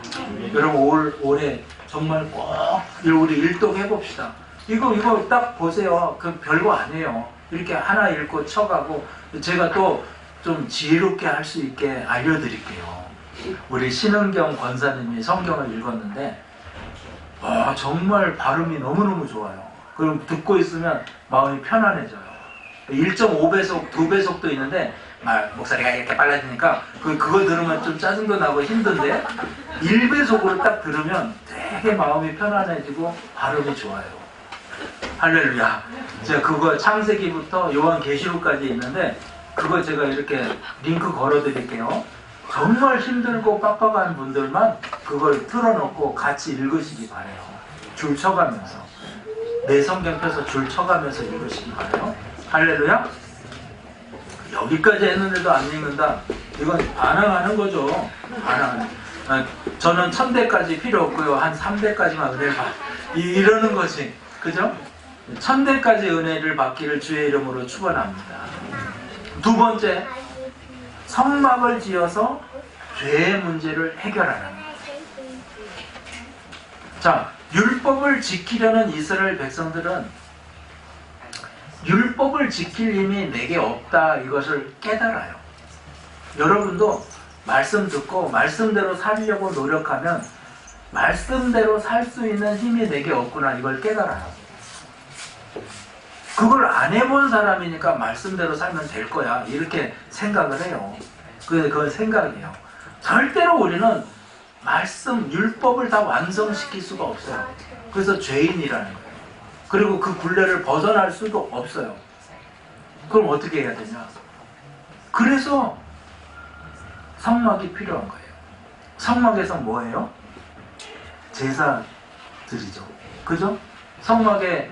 여러분, 올해 정말 꼭 우리 일독해 봅시다. 이거 딱 보세요. 그 별거 아니에요. 이렇게 하나 읽고 쳐가고. 제가 또 좀 지혜롭게 할 수 있게 알려드릴게요. 우리 신은경 권사님이 성경을 읽었는데 정말 발음이 너무너무 좋아요. 그럼 듣고 있으면 마음이 편안해져요. 1.5배속, 2배속도 있는데 목소리가 이렇게 빨라지니까 그거 들으면 좀 짜증도 나고 힘든데 1배속으로 딱 들으면 되게 마음이 편안해지고 발음이 좋아요. 할렐루야. 제가 그거 창세기부터 요한계시록까지 있는데 그거 제가 이렇게 링크 걸어 드릴게요. 정말 힘들고 빡빡한 분들만 그걸 틀어놓고 같이 읽으시기 바래요. 줄 쳐가면서. 내 성경 펴서 줄 쳐가면서 읽으시기 바래요. 할렐루야. 여기까지 했는데도 안 읽는다. 이건 반항하는 거죠. 반항하는. 저는 1000대까지 필요 없고요. 한 3대까지만 은혜를 이러는 거지. 그죠? 1000대까지 은혜를 받기를 주의 이름으로 축원합니다. 두 번째, 성막을 지어서 죄의 문제를 해결하는. 자, 율법을 지키려는 이스라엘 백성들은 율법을 지킬 힘이 내게 없다, 이것을 깨달아요. 여러분도 말씀 듣고 말씀대로 살려고 노력하면 말씀대로 살 수 있는 힘이 내게 없구나, 이걸 깨달아요. 그걸 안 해본 사람이니까 말씀대로 살면 될 거야, 이렇게 생각을 해요. 그건 생각이에요. 절대로 우리는 말씀, 율법을 다 완성시킬 수가 없어요. 그래서 죄인이라는 거예요. 그리고 그 굴레를 벗어날 수도 없어요. 그럼 어떻게 해야 되냐? 그래서 성막이 필요한 거예요. 성막에서 뭐예요? 제사 드리죠. 그죠? 성막에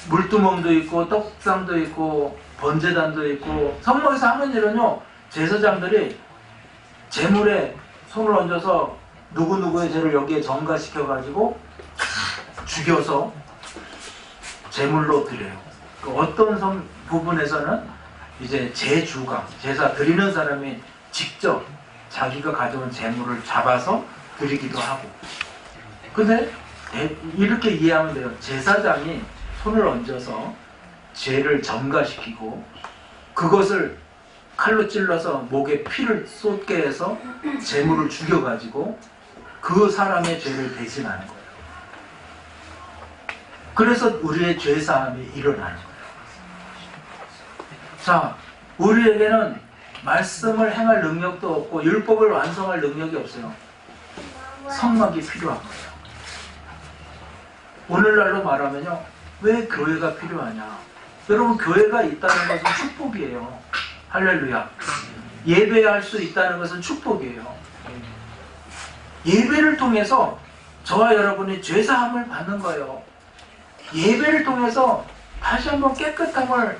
물두멍도 있고 떡상도 있고 번제단도 있고. 성막에서 하는 일은요, 제사장들이 재물에 손을 얹어서 누구누구의 죄를 여기에 전가시켜가지고 죽여서 제물로 드려요. 그 어떤 부분에서는 이제 제주가, 제사 드리는 사람이 직접 자기가 가져온 제물을 잡아서 드리기도 하고. 근데 이렇게 이해하면 돼요. 제사장이 손을 얹어서 죄를 전가시키고 그것을 칼로 찔러서 목에 피를 쏟게 해서 제물을 죽여가지고 그 사람의 죄를 대신하는 거예요. 그래서 우리의 죄사함이 일어나는 거예요. 자, 우리에게는 말씀을 행할 능력도 없고 율법을 완성할 능력이 없어요. 성막이 필요한 거예요. 오늘날로 말하면요, 왜 교회가 필요하냐? 여러분, 교회가 있다는 것은 축복이에요. 할렐루야. 예배할 수 있다는 것은 축복이에요. 예배를 통해서 저와 여러분이 죄사함을 받는 거예요. 예배를 통해서 다시 한번 깨끗함을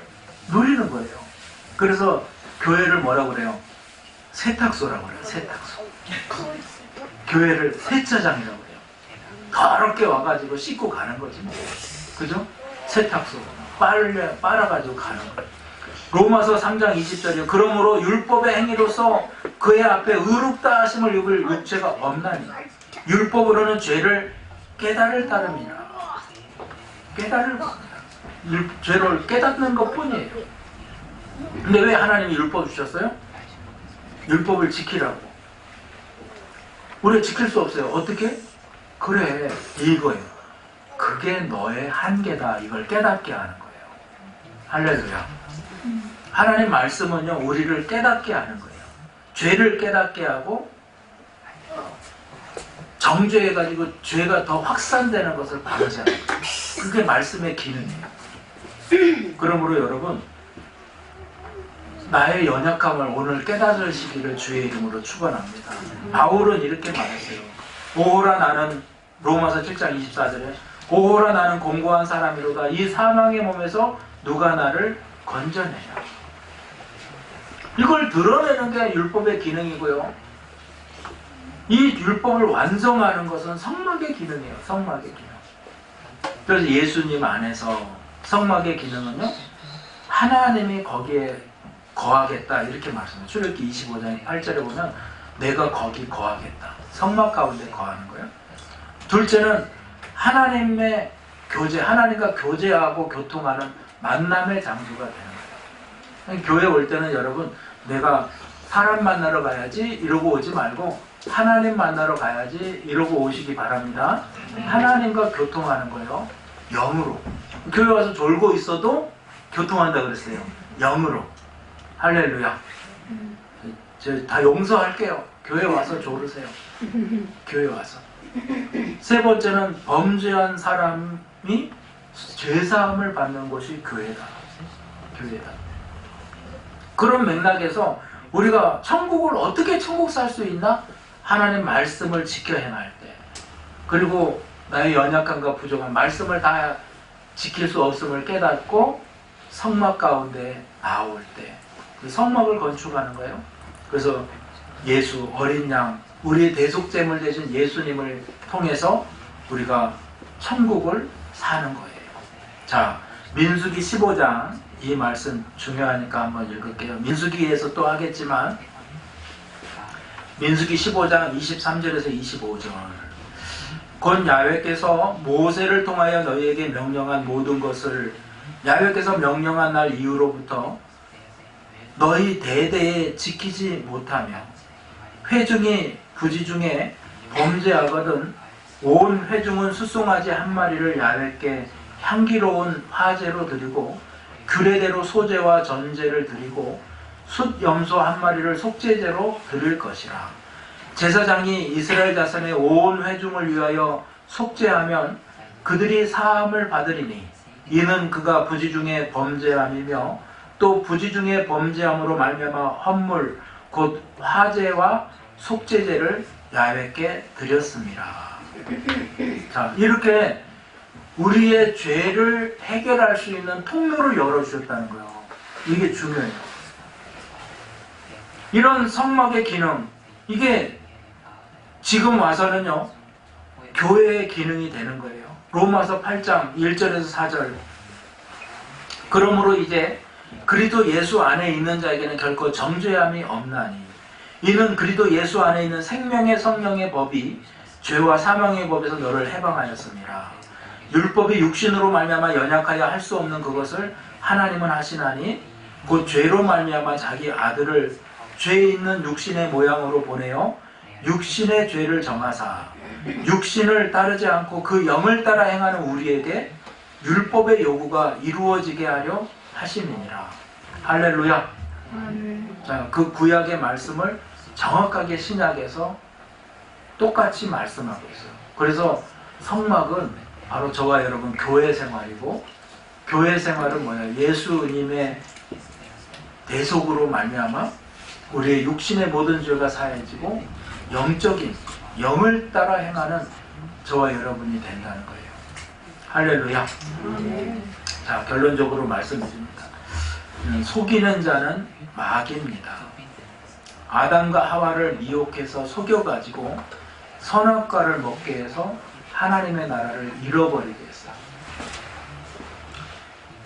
누리는 거예요. 그래서 교회를 뭐라고 그래요? 세탁소라고 그래요. 세탁소. 교회를 세차장이라고 그래요. 더럽게 와가지고 씻고 가는 거지 뭐. 그죠? 세탁소. 빨아가지고 가는 거예요. 로마서 3장 20절이요. 그러므로 율법의 행위로서 그의 앞에 의롭다 하심을 입을 육체가 없나니 율법으로는 죄를 깨달을 따름이라. 죄를 깨닫는 것 뿐이에요. 근데 왜 하나님이 율법 주셨어요? 율법을 지키라고. 우리가 지킬 수 없어요. 어떻게? 그래, 이거예요. 그게 너의 한계다. 이걸 깨닫게 하는 거예요. 할렐루야. 하나님 말씀은요, 우리를 깨닫게 하는 거예요. 죄를 깨닫게 하고 정죄해가지고 죄가 더 확산되는 것을 방지하는 거예요. 그게 말씀의 기능이에요. 그러므로 여러분, 나의 연약함을 오늘 깨달으시기를 주의 이름으로 축원합니다. 바울은 이렇게 말했어요. 오호라 나는, 로마서 7장 24절에 오호라 나는 공고한 사람이로다. 이 사망의 몸에서 누가 나를 건져내냐. 이걸 드러내는 게 율법의 기능이고요. 이 율법을 완성하는 것은 성막의 기능이에요. 성막의 기능. 그래서 예수님 안에서 성막의 기능은요, 하나님이 거기에 거하겠다 이렇게 말씀해요. 출애굽기 25장 8절에 보면 내가 거기 거하겠다. 성막 가운데 거하는 거예요. 둘째는 하나님의 교제, 하나님과 교제하고 교통하는 만남의 장소가 되는 거예요. 교회 올 때는 여러분, 내가 사람 만나러 가야지 이러고 오지 말고 하나님 만나러 가야지 이러고 오시기 바랍니다. 하나님과 교통하는 거예요. 영으로. 교회 와서 졸고 있어도 교통한다 그랬어요. 영으로. 할렐루야. 저 다 용서할게요. 교회 와서 졸으세요. 교회 와서. 세 번째는 범죄한 사람이 죄사함을 받는 곳이 교회다. 교회다. 그런 맥락에서 우리가 천국을 어떻게 천국 살 수 있나? 하나님 말씀을 지켜 행할 때, 그리고 나의 연약함과 부족한 말씀을 다 지킬 수 없음을 깨닫고 성막 가운데 나올 때, 그 성막을 건축하는 거예요. 그래서 예수 어린 양, 우리의 대속제물 되신 예수님을 통해서 우리가 천국을 사는 거예요. 자, 민수기 15장, 이 말씀 중요하니까 한번 읽을게요. 민수기에서 또 하겠지만 민수기 15장 23절에서 25절. 곧 야훼께서 모세를 통하여 너희에게 명령한 모든 것을, 야훼께서 명령한 날 이후로부터 너희 대대에 지키지 못하며 회중이 부지 중에 범죄하거든 온 회중은 수송아지 한 마리를 야훼께 향기로운 화제로 드리고 규례대로 소제와 전제를 드리고 숫 염소 한 마리를 속죄제로 드릴 것이라. 제사장이 이스라엘 자손의 온 회중을 위하여 속죄하면 그들이 사함을 받으리니 이는 그가 부지 중에 범죄함이며 또 부지 중에 범죄함으로 말미암아 헌물 곧 화제와 속죄제를 야훼께 드렸습니다. 자, 이렇게 우리의 죄를 해결할 수 있는 통로를 열어주셨다는 거예요. 이게 중요해요. 이런 성막의 기능, 이게 지금 와서는요, 교회의 기능이 되는 거예요. 로마서 8장 1절에서 4절. 그러므로 이제 그리스도 예수 안에 있는 자에게는 결코 정죄함이 없나니 이는 그리스도 예수 안에 있는 생명의 성령의 법이 죄와 사망의 법에서 너를 해방하였습니다. 율법이 육신으로 말미암아 연약하여 할 수 없는 그것을 하나님은 하시나니 곧 죄로 말미암아 자기 아들을 죄 있는 육신의 모양으로 보내어 육신의 죄를 정하사 육신을 따르지 않고 그 영을 따라 행하는 우리에게 율법의 요구가 이루어지게 하려 하심이니라. 할렐루야. 자, 그 구약의 말씀을 정확하게 신약에서 똑같이 말씀하고 있어요. 그래서 성막은 바로 저와 여러분 교회 생활이고, 교회 생활은 뭐예요? 예수님의 대속으로 말미암아 우리의 육신의 모든 죄가 사해지고 영적인 영을 따라 행하는 저와 여러분이 된다는 거예요. 할렐루야. 자, 결론적으로 말씀드립니다. 속이는 자는 마귀입니다. 아담과 하와를 미혹해서 속여가지고 선악과를 먹게 해서 하나님의 나라를 잃어버리게 했어요.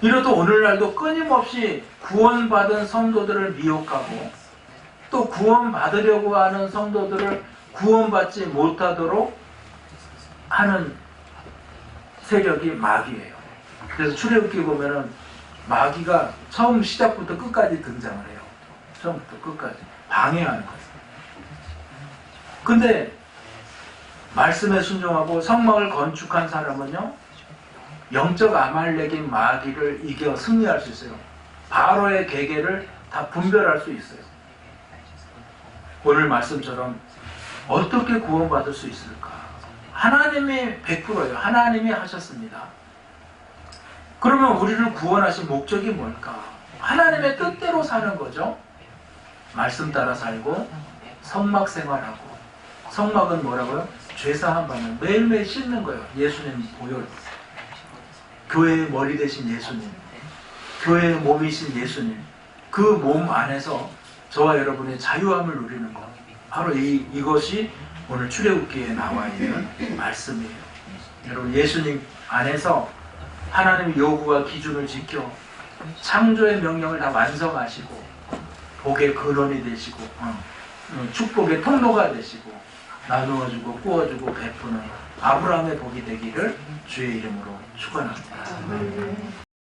이로도 오늘날도 끊임없이 구원받은 성도들을 미혹하고 또 구원받으려고 하는 성도들을 구원받지 못하도록 하는 세력이 마귀예요. 그래서 출애굽기 보면은 마귀가 처음 시작부터 끝까지 등장을 해요. 처음부터 끝까지 방해하는 거예요. 근데 말씀에 순종하고 성막을 건축한 사람은요, 영적 아말렉인 마귀를 이겨 승리할 수 있어요. 바로의 계계를 다 분별할 수 있어요. 오늘 말씀처럼 어떻게 구원받을 수 있을까? 하나님이 100%예요. 하나님이 하셨습니다. 그러면 우리를 구원하신 목적이 뭘까? 하나님의 뜻대로 사는 거죠. 말씀 따라 살고 성막 생활하고. 성막은 뭐라고요? 죄사함 받는, 매일매일 씻는 거예요. 예수님 보혈, 교회의 머리 되신 예수님, 교회의 몸이신 예수님, 그 몸 안에서 저와 여러분의 자유함을 누리는 것, 바로 이것이 오늘 출애굽기에 나와 있는 말씀이에요. 여러분, 예수님 안에서 하나님의 요구와 기준을 지켜 창조의 명령을 다 완성하시고 복의 근원이 되시고 축복의 통로가 되시고 나누어주고 꾸어주고 베푸는 아브라함의 복이 되기를 주의 이름으로 축원합니다.